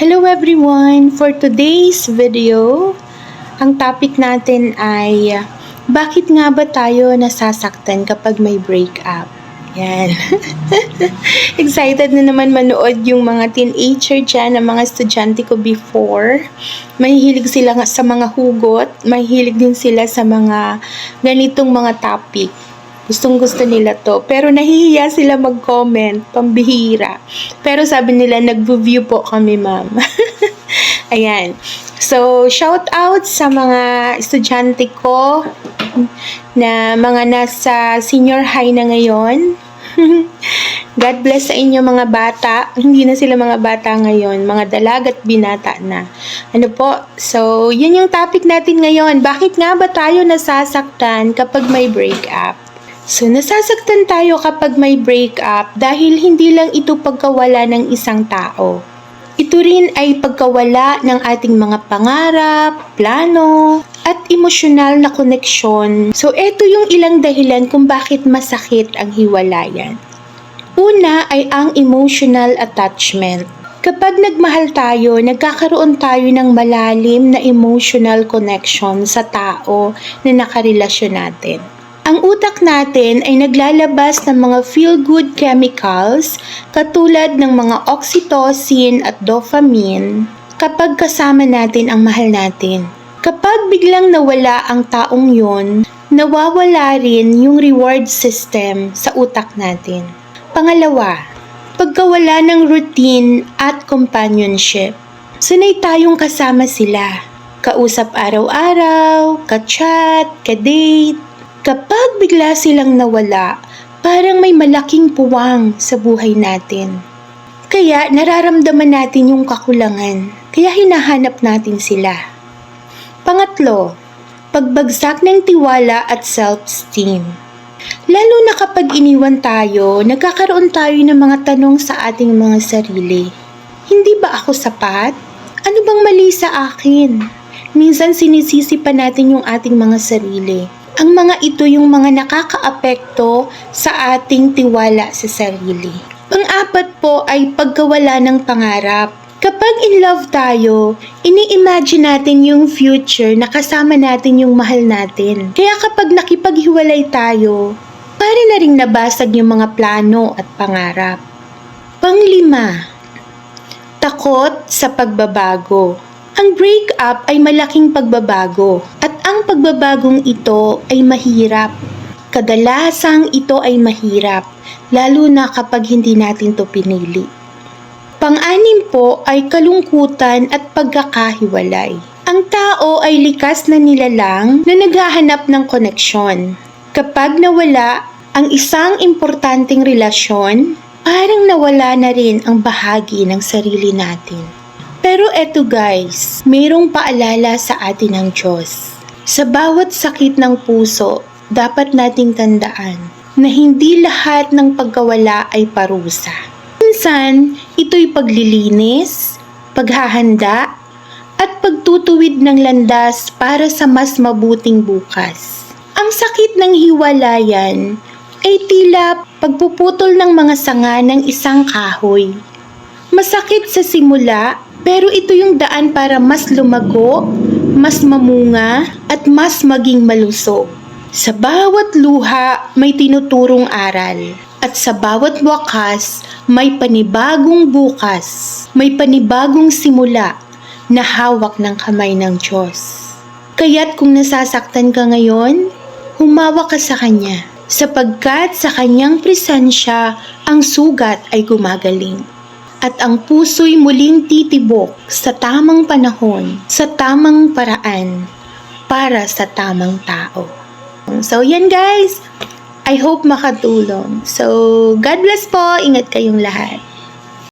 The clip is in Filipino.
Hello everyone! For today's video, ang topic natin ay bakit nga ba tayo nasasaktan kapag may breakup? Yan. Excited na naman manood yung mga teenager dyan, ang mga estudyante ko before. Mahihilig sila sa mga hugot, mahihilig din sila sa mga ganitong mga topic. Gustong-gusto nila to. Pero nahihiya sila mag-comment. Pambihira. Pero sabi nila, nag-view po kami, ma'am. Ayan. So, shout out sa mga estudyante ko na mga nasa senior high na ngayon. God bless sa inyo mga bata. Hindi na sila mga bata ngayon. Mga dalagat binata na. Ano po? So, yun yung topic natin ngayon. Bakit nga ba tayo nasasaktan kapag may breakup? So, nasasaktan tayo kapag may breakup dahil hindi lang ito pagkawala ng isang tao. Ito rin ay pagkawala ng ating mga pangarap, plano, at emosyonal na koneksyon. So, ito yung ilang dahilan kung bakit masakit ang hiwalayan. Una ay ang emotional attachment. Kapag nagmahal tayo, nagkakaroon tayo ng malalim na emotional connection sa tao na nakarelasyon natin. Ang utak natin ay naglalabas ng mga feel-good chemicals katulad ng mga oxytocin at dopamine kapag kasama natin ang mahal natin. Kapag biglang nawala ang taong yon, nawawala rin yung reward system sa utak natin. Pangalawa, pagkawala ng routine at companionship. Sanay tayong kasama sila. Kausap araw-araw, ka-chat, ka-date. Kapag bigla silang nawala, parang may malaking puwang sa buhay natin. Kaya nararamdaman natin yung kakulangan, kaya hinahanap natin sila. Pangatlo, pagbagsak ng tiwala at self-esteem. Lalo na kapag iniwan tayo, nagkakaroon tayo ng mga tanong sa ating mga sarili. Hindi ba ako sapat? Ano bang mali sa akin? Minsan sinisisi pa natin yung ating mga sarili. Ang mga ito yung mga nakakaapekto sa ating tiwala sa sarili. Pang-apat po ay pagkawala ng pangarap. Kapag in love tayo, ini-imagine natin yung future na kasama natin yung mahal natin. Kaya kapag nakipaghiwalay tayo, para na ring nabasag yung mga plano at pangarap. Panglima, takot sa pagbabago. Ang breakup ay malaking pagbabago at ang pagbabagong ito ay mahirap. Kadalasang ito ay mahirap, lalo na kapag hindi natin to pinili. Pang-anim po ay kalungkutan at pagkakahiwalay. Ang tao ay likas na nilalang na naghahanap ng koneksyon. Kapag nawala ang isang importanteng relasyon, parang nawala na rin ang bahagi ng sarili natin. Pero eto guys, mayroong paalala sa atin ng Diyos. Sa bawat sakit ng puso, dapat nating tandaan na hindi lahat ng pagkawala ay parusa. Minsan, ito'y paglilinis, paghahanda, at pagtutuwid ng landas para sa mas mabuting bukas. Ang sakit ng hiwalayan ay tila pagpuputol ng mga sanga ng isang kahoy. Masakit sa simula, pero ito yung daan para mas lumago, mas mamunga, at mas maging malusog. Sa bawat luha, may tinuturong aral. At sa bawat wakas, may panibagong bukas. May panibagong simula na hawak ng kamay ng Diyos. Kaya't kung nasasaktan ka ngayon, humawa ka sa Kanya. Sapagkat sa Kanyang presensya, ang sugat ay gumagaling. At ang puso'y muling titibok sa tamang panahon, sa tamang paraan, para sa tamang tao. So, yan guys. I hope makatulong. So, God bless po. Ingat kayong lahat.